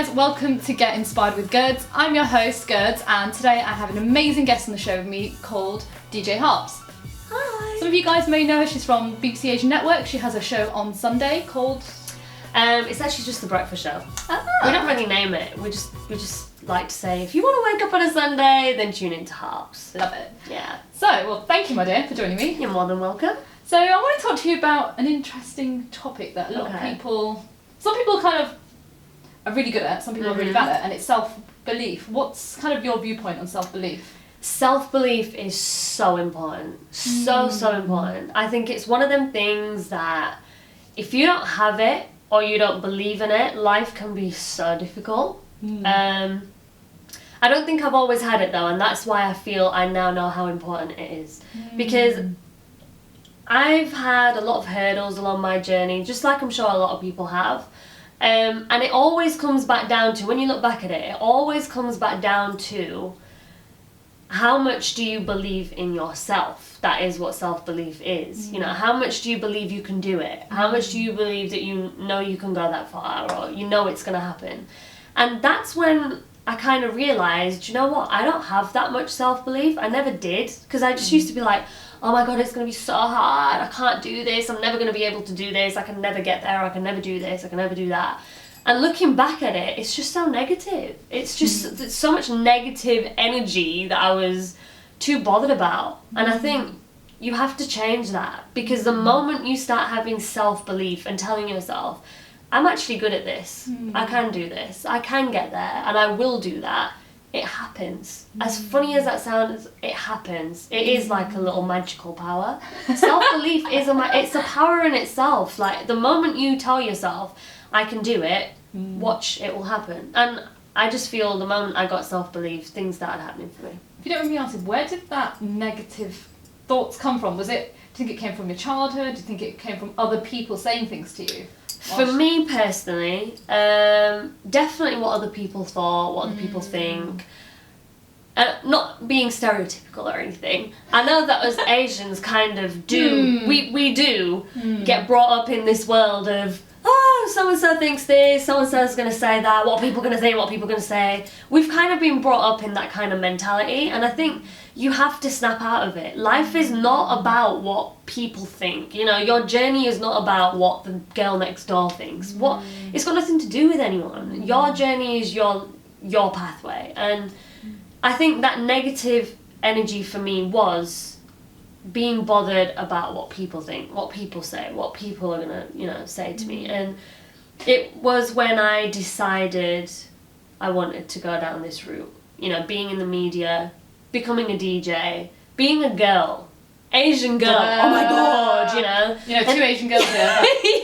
guys, welcome to Get Inspired with Gurds. I'm your host, Gurds, and today I have an amazing guest on the show with me called DJ Harpz. Hi. Some of you guys may know her, she's from BBC Asian Network. She has a show on Sunday called... It's actually just the breakfast show. We don't really name it. We just like to say, if you want to wake up on a Sunday, then tune into Harpz. Love it. Yeah. So, well, thank you, my dear, for joining me. You're more than welcome. So I want to talk to you about an interesting topic that a lot of people... Some people kind of are really good at, some people are really bad at, and it's self-belief. What's kind of your viewpoint on self-belief? Self-belief is so important. So important. I think it's one of them things that if you don't have it or you don't believe in it, life can be so difficult. I don't think I've always had it though, and that's why I feel I now know how important it is. Because I've had a lot of hurdles along my journey, just like I'm sure a lot of people have. And it always comes back down to, when you look back at it, it always comes back down to how much do you believe in yourself? That is what self-belief is. You know, how much do you believe you can do it? How much do you believe that you know you can go that far, or you know it's going to happen? And that's when I kind of realised, you know what, I don't have that much self-belief. I never did, because I just used to be like, oh my god, it's going to be so hard, I can't do this, I'm never going to be able to do this, I can never get there, I can never do this, I can never do that. And looking back at it, it's just so negative. It's just it's so much negative energy that I was too bothered about. And I think you have to change that, because the moment you start having self-belief and telling yourself, I'm actually good at this, I can do this, I can get there, and I will do that, it happens. As funny as that sounds, it happens. It is like a little magical power. Self-belief is it's a power in itself. Like, the moment you tell yourself, I can do it, watch, it will happen. And I just feel the moment I got self-belief, things started happening for me. If you don't mind me asking, where did that negative thoughts come from? Do you think it came from your childhood? Do you think it came from other people saying things to you? For me personally, definitely what other people thought, what other people think. Not being stereotypical or anything. I know that us Asians kind of do, we do get brought up in this world of, oh, so-and-so thinks this, so-and-so's going to say that, what are people going to say, what are people going to say. We've kind of been brought up in that kind of mentality, and I think you have to snap out of it. Life is not about what people think. You know, your journey is not about what the girl next door thinks. It's got nothing to do with anyone. Your journey is your pathway. And I think that negative energy for me was being bothered about what people think, what people say, what people are gonna, you know, say to me. And it was when I decided I wanted to go down this route. You know, being in the media, becoming a DJ, being a girl, Asian girl. Oh my god, you know. You know, two Asian girls here.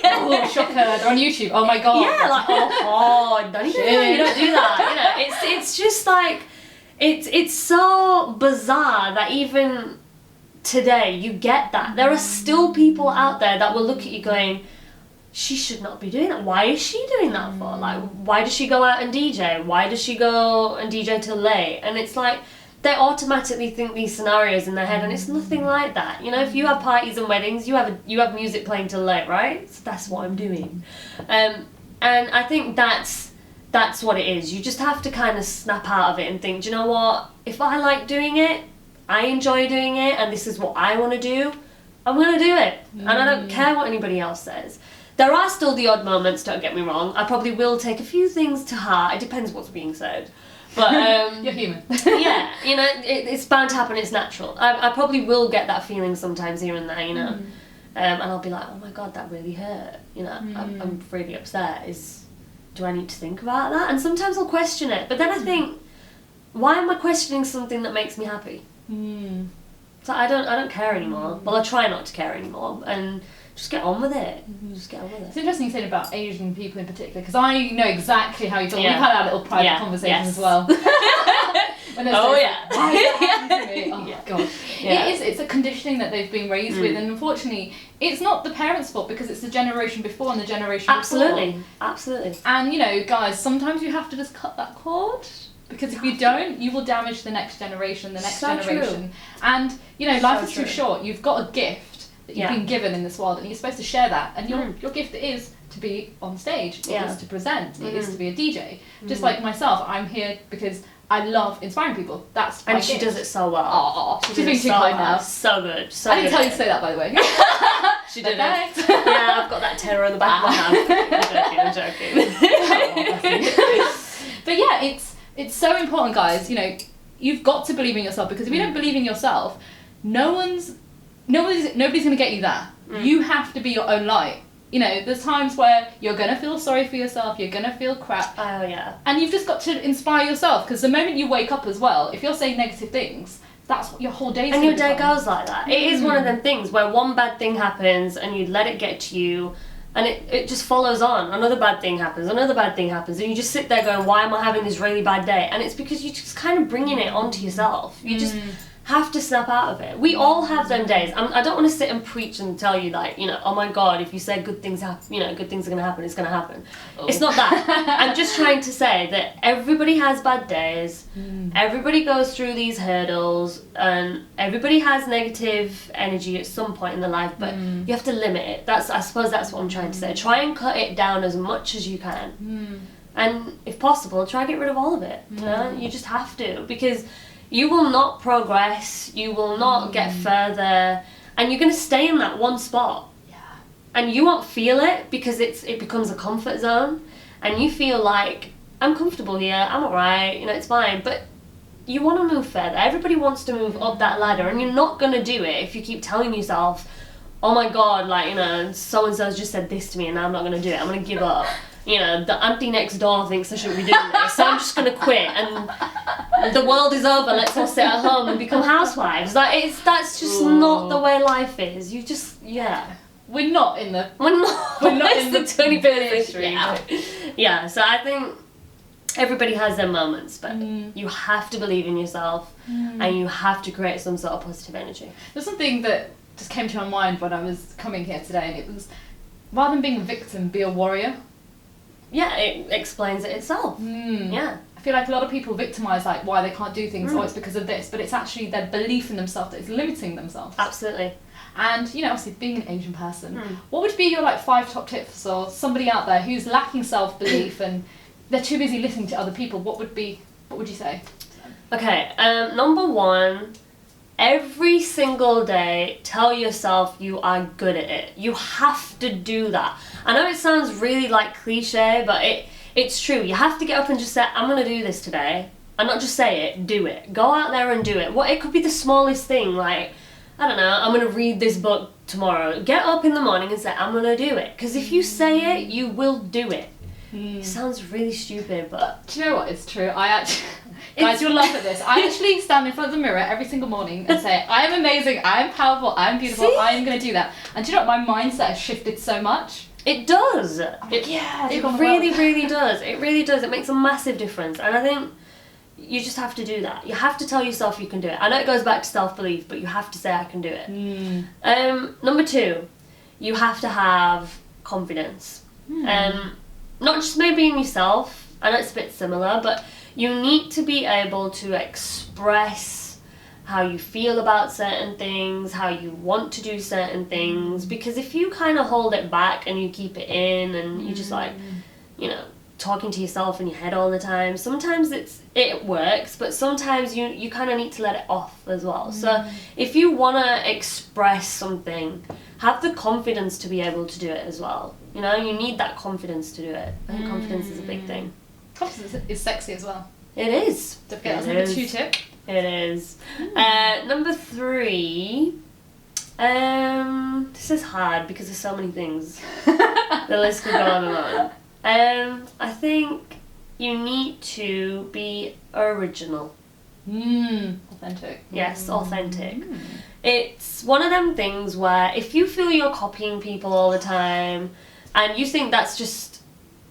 Oh, shocker! They're on YouTube. Oh my god. Yeah, like don't even know, you don't do that. You know, it's just like it's so bizarre that even today you get that. There are still people out there that will look at you going, she should not be doing that. Why is she doing that for? Like, why does she go out and DJ? Why does she go and DJ till late? And it's like, they automatically think these scenarios in their head, and it's nothing like that. You know, if you have parties and weddings, you have music playing till late, right? So that's what I'm doing. And I think that's what it is. You just have to kind of snap out of it and think, do you know what? If I like doing it, I enjoy doing it, and this is what I want to do, I'm going to do it. And I don't care what anybody else says. There are still the odd moments, don't get me wrong. I probably will take a few things to heart. It depends what's being said. But you're human. Yeah, you know, it's bound to happen, it's natural. I probably will get that feeling sometimes here and there, you know. And I'll be like, oh my god, that really hurt. You know, I'm really upset. Do I need to think about that? And sometimes I'll question it. But then I think, why am I questioning something that makes me happy? So I don't care anymore. Well, I try not to care anymore, and just get on with it. Just get on with it. It's interesting you said about Asian people in particular, because I know exactly how you feel. We've had our little private conversation as well. Oh yeah. Why is that happening to me? Oh god. Yeah. It's a conditioning that they've been raised with, and unfortunately it's not the parents' fault, because it's the generation before and the generation before. Absolutely. And you know, guys, sometimes you have to just cut that cord. Because if you don't, you will damage the next generation, True. And, you know, life is too short. You've got a gift that you've been given in this world, and you're supposed to share that. And your gift is to to be on stage. It is to present. Mm-hmm. It is to be a DJ. Just like myself, I'm here because I love inspiring people. That's my And she gift. does it so well. Oh, she's being too kind now. So good. So I didn't good. tell you to say that, by the way. She didn't. Yeah, I've got that terror on the back of my hand. I'm joking. But yeah, it's so important, guys. You know, you've got to believe in yourself, because if you don't believe in yourself, nobody's going to get you there. You have to be your own light. You know, there's times where you're going to feel sorry for yourself, you're going to feel crap. Oh, yeah. And you've just got to inspire yourself, because the moment you wake up as well, if you're saying negative things, that's what your whole day is. And your day goes like that. It is one of them things where one bad thing happens and you let it get to you, and it just follows on. Another bad thing happens, and you just sit there going, why am I having this really bad day? And it's because you're just kind of bringing it onto yourself. You just have to snap out of it. We all have them days. I don't want to sit and preach and tell you, like, you know, oh my God, if you say good things happen, you know, good things are going to happen, it's going to happen. Oh. It's not that. I'm just trying to say that everybody has bad days. Everybody goes through these hurdles, and everybody has negative energy at some point in their life, but you have to limit it. I suppose that's what I'm trying to say. Try and cut it down as much as you can. And if possible, try and get rid of all of it. You know? You just have to, because you will not progress, you will not get further, and you're going to stay in that one spot. Yeah. And you won't feel it, because it becomes a comfort zone, and you feel like, I'm comfortable here, I'm alright, you know, it's fine, but you want to move further. Everybody wants to move up that ladder, and you're not going to do it if you keep telling yourself, oh my God, like, you know, so-and-so's just said this to me, and now I'm not going to do it, I'm going to give up. You know, the auntie next door thinks I shouldn't be doing this, so I'm just going to quit, and the world is over, let's all sit at home and become housewives. Like, that's just not the way life is. You just, We're not in the 21st century. Yeah, so I think everybody has their moments, but you have to believe in yourself, and you have to create some sort of positive energy. There's something that just came to my mind when I was coming here today, and it was, rather than being a victim, be a warrior. Yeah, it explains it itself. Yeah. I feel like a lot of people victimise, like, why they can't do things, or it's because of this, but it's actually their belief in themselves that is limiting themselves. Absolutely. And, you know, obviously being an Asian person, what would be your, like, 5 top tips, or somebody out there who's lacking self-belief and they're too busy listening to other people, what would you say? Okay, number 1, every single day, tell yourself you are good at it. You have to do that. I know it sounds really, like, cliche, but it's true. You have to get up and just say, I'm going to do this today. And not just say it, do it. Go out there and do it. It could be the smallest thing, like, I don't know, I'm going to read this book tomorrow. Get up in the morning and say, I'm going to do it. Because if you say it, you will do it. It sounds really stupid, but... Do you know what? It's true. Guys, you'll laugh at this. I actually stand in front of the mirror every single morning and say, I am amazing, I am powerful, I am beautiful, I am going to do that. And do you know what? My mindset has shifted so much. It does. It really, really does. It really does. It makes a massive difference. And I think you just have to do that. You have to tell yourself you can do it. I know it goes back to self-belief, but you have to say, I can do it. Number 2, you have to have confidence. Not just maybe in yourself. I know it's a bit similar, but you need to be able to express how you feel about certain things, how you want to do certain things, because if you kind of hold it back and you keep it in and you just, like, you know, talking to yourself in your head all the time, sometimes it works, but sometimes you kind of need to let it off as well. So if you want to express something, have the confidence to be able to do it as well. You know, you need that confidence to do it. I think confidence is a big thing. Confidence is sexy as well. It is. Don't forget, that's number 2 tip. It is. Number 3, this is hard because there's so many things. The list could go on and on. I think you need to be original. Authentic. Yes, authentic. It's one of them things where if you feel you're copying people all the time and you think that's just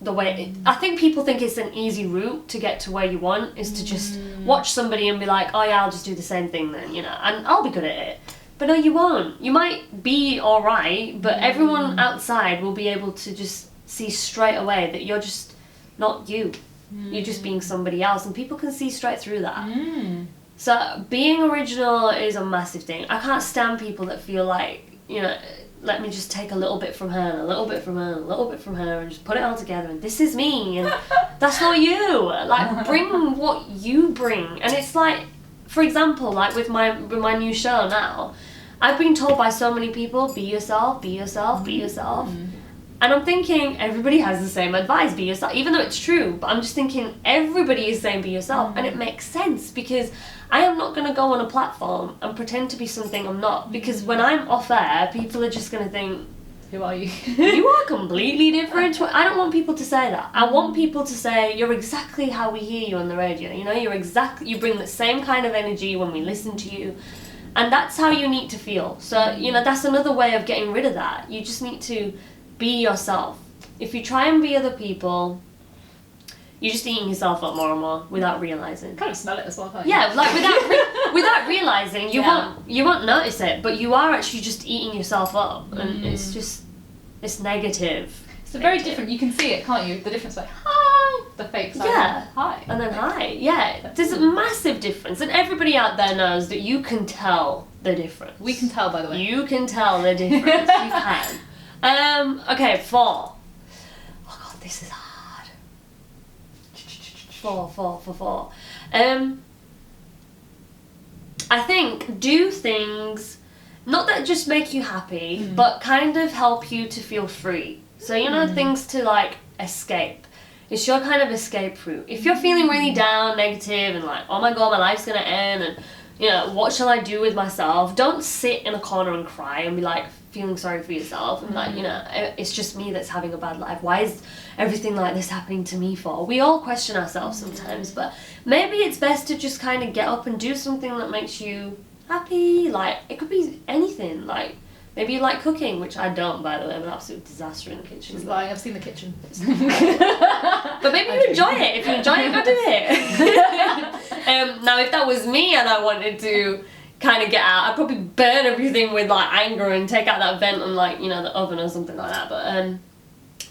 the way I think people think it's an easy route to get to where you want, is to just watch somebody and be like, oh yeah, I'll just do the same thing then, you know, and I'll be good at it. But no, you won't. You might be alright, but everyone outside will be able to just see straight away that you're just not you. You're just being somebody else, and people can see straight through that. So being original is a massive thing. I can't stand people that feel like, you know, let me just take a little bit from her and a little bit from her and a little bit from her and just put it all together and this is me and that's not you. Like, bring what you bring. And it's like, for example, like with my new show now, I've been told by so many people, be yourself, be yourself, be yourself. And I'm thinking everybody has the same advice, be yourself, even though it's true. But I'm just thinking everybody is saying be yourself. And it makes sense because I am not going to go on a platform and pretend to be something I'm not. Because when I'm off air, people are just going to think, who are you? You are completely different. I don't want people to say that. I want people to say, you're exactly how we hear you on the radio. You know, you bring the same kind of energy when we listen to you. And that's how you need to feel. So, you know, that's another way of getting rid of that. You just need to be yourself. If you try and be other people, you're just eating yourself up more and more without realising. Kind of smell it as well, can't you? Yeah, like without realising, you won't notice it, but you are actually just eating yourself up, and it's negative. It's very different. You can see it, can't you? The difference, like hi, the fake side, hi, and then hi. Yeah, there's a massive difference, and everybody out there knows that you can tell the difference. We can tell, by the way. You can tell the difference. You can. Okay, 4. Oh god, this is hard. 4. I think do things not that just make you happy, but kind of help you to feel free. So you know, things to like escape. It's your kind of escape route. If you're feeling really down, negative, and like, oh my god, my life's gonna end, and you know, what shall I do with myself? Don't sit in a corner and cry and be like feeling sorry for yourself and like, you know, it's just me that's having a bad life. Why is everything like this happening to me for? We all question ourselves sometimes, but maybe it's best to just kind of get up and do something that makes you happy. Like, it could be anything. Like, maybe you like cooking, which I don't, by the way. I'm an absolute disaster in the kitchen. She's lying. I've seen the kitchen. But maybe you enjoy it. If you enjoy it, go do it. Now, if that was me and I wanted to kind of get out, I'd probably burn everything with like anger and take out that vent on like, you know, the oven or something like that. But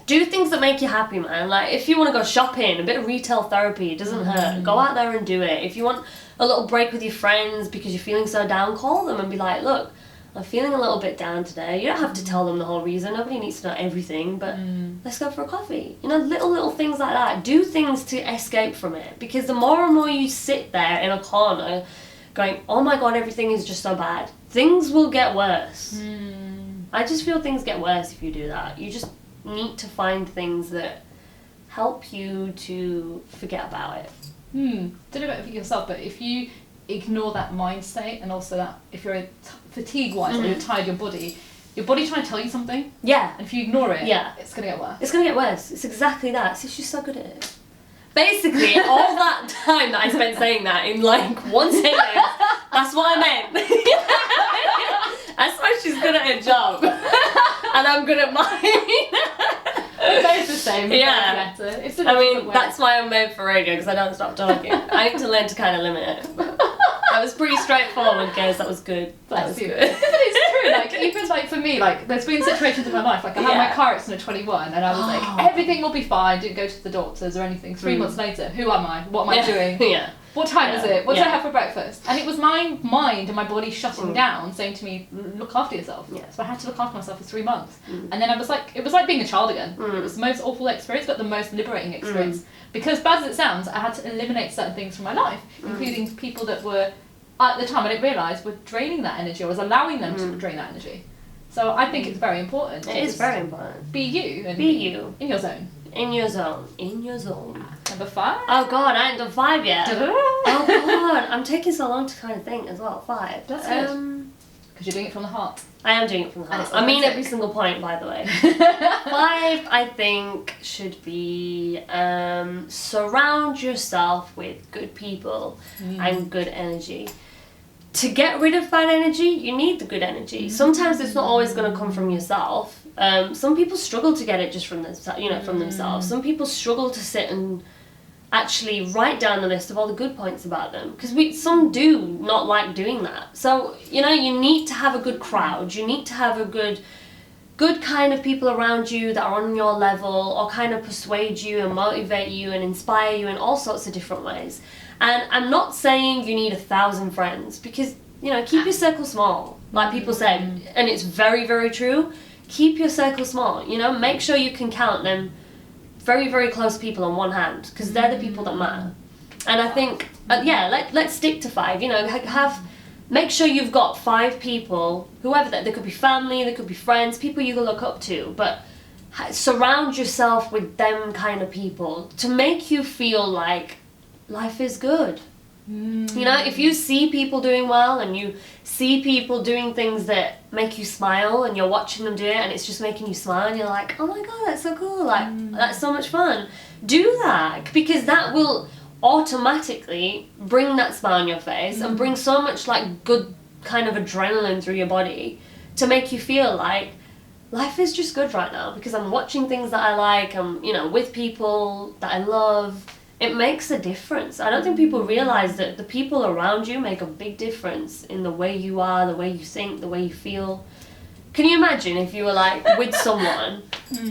do things that make you happy, man. Like, if you want to go shopping, a bit of retail therapy, it doesn't hurt. Go out there and do it. If you want a little break with your friends because you're feeling so down, call them and be like, look, I'm feeling a little bit down today. You don't have to tell them the whole reason. Nobody needs to know everything, but let's go for a coffee. You know, little things like that. Do things to escape from it, because the more and more you sit there in a corner going, oh my god, everything is just so bad, things will get worse. I just feel things get worse if you do that. You just need to find things that help you to forget about it. Don't know about it for yourself, but if you ignore that mind state, and also that if you're fatigue-wise or you're tired, your body trying to tell you something. Yeah. And if you ignore it, it's going to get worse. It's going to get worse. It's exactly that. So she's so good at it. Basically, all that time that I spent saying that in like one sentence, that's what I meant. That's why she's good at her job. And I'm good at mine. We're both the same. Yeah. It's I mean, that's why I'm made for radio, because I don't stop talking. I need to learn to kind of limit it. That was pretty straightforward, guys. That was good. That was good. But it's true. Like, even like for me, like there's been situations in my life, like I had my car accident at 21, and I was like, everything will be fine. Didn't go to the doctors or anything. 3 months later, who am I? What am I doing? What time is it? What did I have for breakfast? And it was my mind and my body shutting down, saying to me, look after yourself. So I had to look after myself for 3 months. And then I was like, it was like being a child again. It was the most awful experience, but the most liberating experience. Because bad as it sounds, I had to eliminate certain things from my life, including people that were, at the time I didn't realise, were draining that energy, or was allowing them to drain that energy. So I think it's very important. It is very important. Be you. And be you. In your zone. In your zone. In your zone. Number 5? Oh god, I ain't done 5 yet. Oh god, I'm taking so long to kind of think as well. 5. That's good. Because you're doing it from the heart. I am doing it from the heart. I mean every single point, by the way. 5, I think, should be surround yourself with good people and good energy. To get rid of bad energy, you need the good energy. Sometimes it's not always going to come from yourself. Some people struggle to get it just from themselves. Some people struggle to sit and actually write down the list of all the good points about them, because some do not like doing that. So, you know, you need to have a good crowd. You need to have a good kind of people around you that are on your level, or kind of persuade you and motivate you and inspire you in all sorts of different ways. And I'm not saying you need 1,000 friends, because you know, keep your circle small. Like people say, and it's very, very true. Keep your circle small, you know, make sure you can count them very, very close people on one hand, because they're the people that matter. And I think, let's stick to 5, you know, make sure you've got 5 people, whoever they could be family, they could be friends, people you can look up to, but surround yourself with them kind of people to make you feel like life is good. You know, if you see people doing well and you see people doing things that make you smile and you're watching them do it and it's just making you smile and you're like, oh my god, that's so cool, like that's so much fun, do that, because that will automatically bring that smile on your face and bring so much like good kind of adrenaline through your body to make you feel like life is just good right now because I'm watching things that I like, I'm, you know, with people that I love. It makes a difference. I don't think people realise that the people around you make a big difference in the way you are, the way you think, the way you feel. Can you imagine if you were like with someone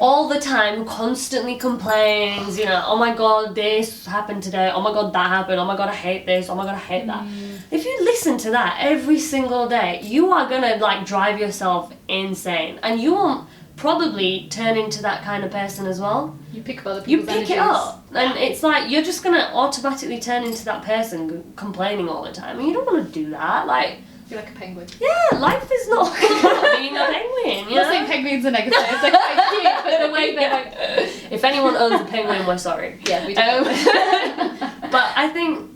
all the time who constantly complains, you know, oh my god, this happened today, oh my god, that happened, oh my god, I hate this, oh my god, I hate that. If you listen to that every single day, you are gonna like drive yourself insane, and you won't probably turn into that kind of person as well. You pick up other people's energies. You pick it up, and it's like you're just gonna automatically turn into that person complaining all the time, and you don't want to do that. Like, you're like a penguin. Yeah, life is not about being a penguin. You I'm not saying penguins are negative. They're quite cute, but the way they're like. If anyone owns a penguin, we're sorry. Yeah, we do. But I think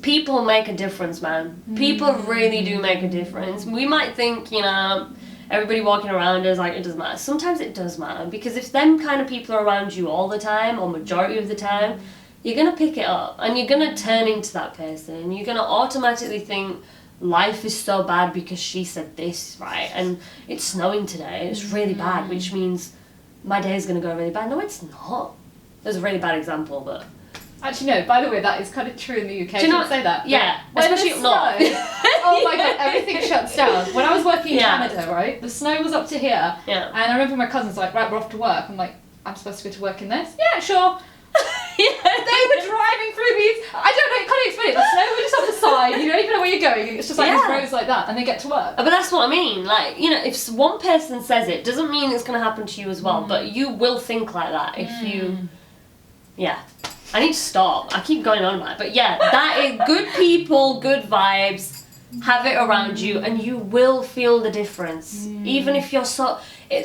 people make a difference, man. People really do make a difference. We might think, you know, everybody walking around is like, it doesn't matter. Sometimes it does matter, because if them kind of people are around you all the time, or majority of the time, you're going to pick it up, and you're going to turn into that person. You're going to automatically think, life is so bad because she said this, right? And it's snowing today, it's really bad, which means my day is going to go really bad. No, it's not. There's a really bad example, but... Actually, no, by the way, that is kind of true in the UK. Do you not say that? Yeah, especially up north. Oh my god, everything shuts down. When I was working in Canada, right, the snow was up to here, and I remember my cousin's like, right, we're off to work. I'm like, I'm supposed to go to work in this? Yeah, sure. They were driving through these, I don't know, I can't explain it, the snow was just on the side, you don't even know where you're going, it's just like these roads like that, and they get to work. But that's what I mean, like, you know, if one person says it, doesn't mean it's going to happen to you as well, but you will think like that if you, I need to stop, I keep going on about it, but yeah, that is good people, good vibes, have it around you, and you will feel the difference, even if you're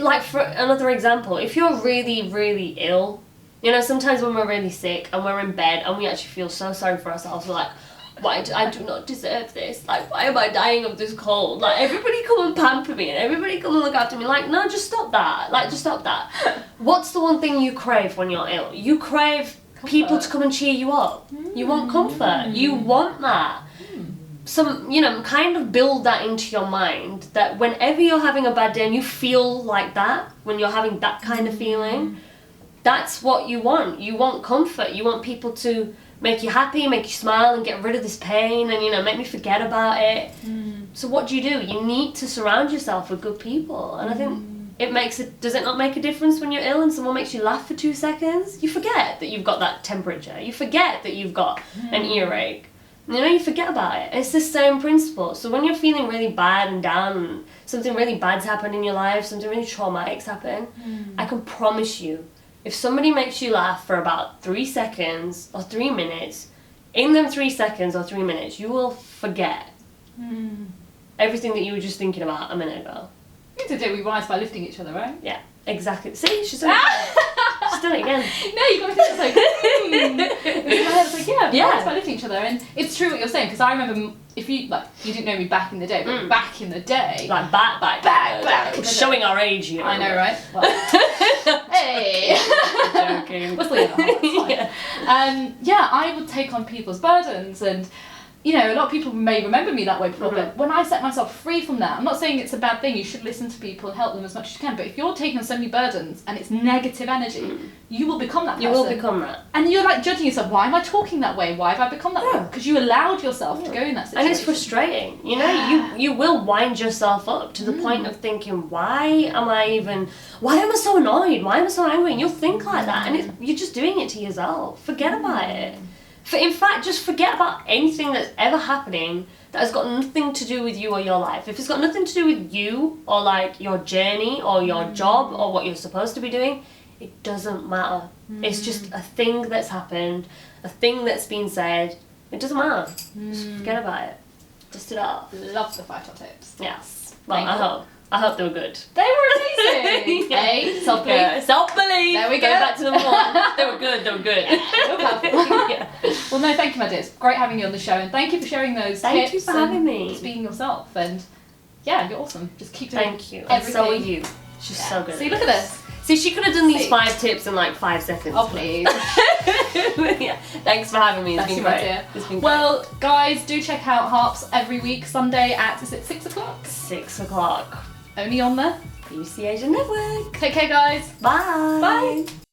like, for another example, if you're really, really ill, you know, sometimes when we're really sick and we're in bed and we actually feel so sorry for ourselves, we're like, why do I do not deserve this? Like, why am I dying of this cold? Like, everybody come and pamper me and everybody come and look after me. Like, no, just stop that. Like, just stop that. What's the one thing you crave when you're ill? You crave people to come and cheer you up. You want comfort. You want that. Some, you know, kind of build that into your mind, that whenever you're having a bad day and you feel like that, when you're having that kind of feeling, that's what you want. You want comfort. You want people to make you happy, make you smile, and get rid of this pain, and, you know, make me forget about it. So what do? You need to surround yourself with good people. And I think it makes it. Does it not make a difference when you're ill and someone makes you laugh for 2 seconds? You forget that you've got that temperature. You forget that you've got an earache. You know, you forget about it. It's the same principle. So when you're feeling really bad and down, and something really bad's happened in your life, something really traumatic's happened, I can promise you, if somebody makes you laugh for about 3 seconds or 3 minutes, in them 3 seconds or 3 minutes, you will forget everything that you were just thinking about a minute ago. Today we rise by lifting each other, right? Yeah, exactly. See, she's done it. She's done it again. No, you got me thinking, like, in my head, it's like, we rise by lifting each other. And it's true what you're saying, because I remember, if you, like, you didn't know me back in the day, but back in the day. Like, back. Showing our age here. I know, right? Well, hey. Joking. We're still I would take on people's burdens, and, you know, a lot of people may remember me that way before, but when I set myself free from that, I'm not saying it's a bad thing, you should listen to people and help them as much as you can, but if you're taking so many burdens and it's negative energy, you will become that person. You will become that. And you're like judging yourself, why am I talking that way? Why have I become that way? Because you allowed yourself to go in that situation. And it's frustrating, you know, you will wind yourself up to the point of thinking, why am I so annoyed? Why am I so angry? And you'll think like that, and you're just doing it to yourself. Forget about it. In fact, just forget about anything that's ever happening that has got nothing to do with you or your life. If it's got nothing to do with you or like your journey or your job or what you're supposed to be doing, it doesn't matter. It's just a thing that's happened, a thing that's been said. It doesn't matter. Just forget about it. Dust it off. Love the 5 top tips. Yes. Well, I hope they were good. They were amazing. Hey, self-belief. Yeah, self-belief. There we go. Go back to number 1. They were good. They were good. Yeah. Well, no, thank you, my dear. It's great having you on the show, and thank you for sharing those tips. Thank you for having me. Just being yourself, and yeah, you're awesome. Just keep doing. Thank you. And so are you. She's so good. See, look at this. See, she could have done these 5 tips in like 5 seconds. Oh, please. Yeah. Thanks for having me. It's been great. It's been great. Well, guys, do check out Harpz every week, Sunday at, is it 6 o'clock? 6 o'clock. Only on the UC Asia Network. Take care, guys. Bye. Bye.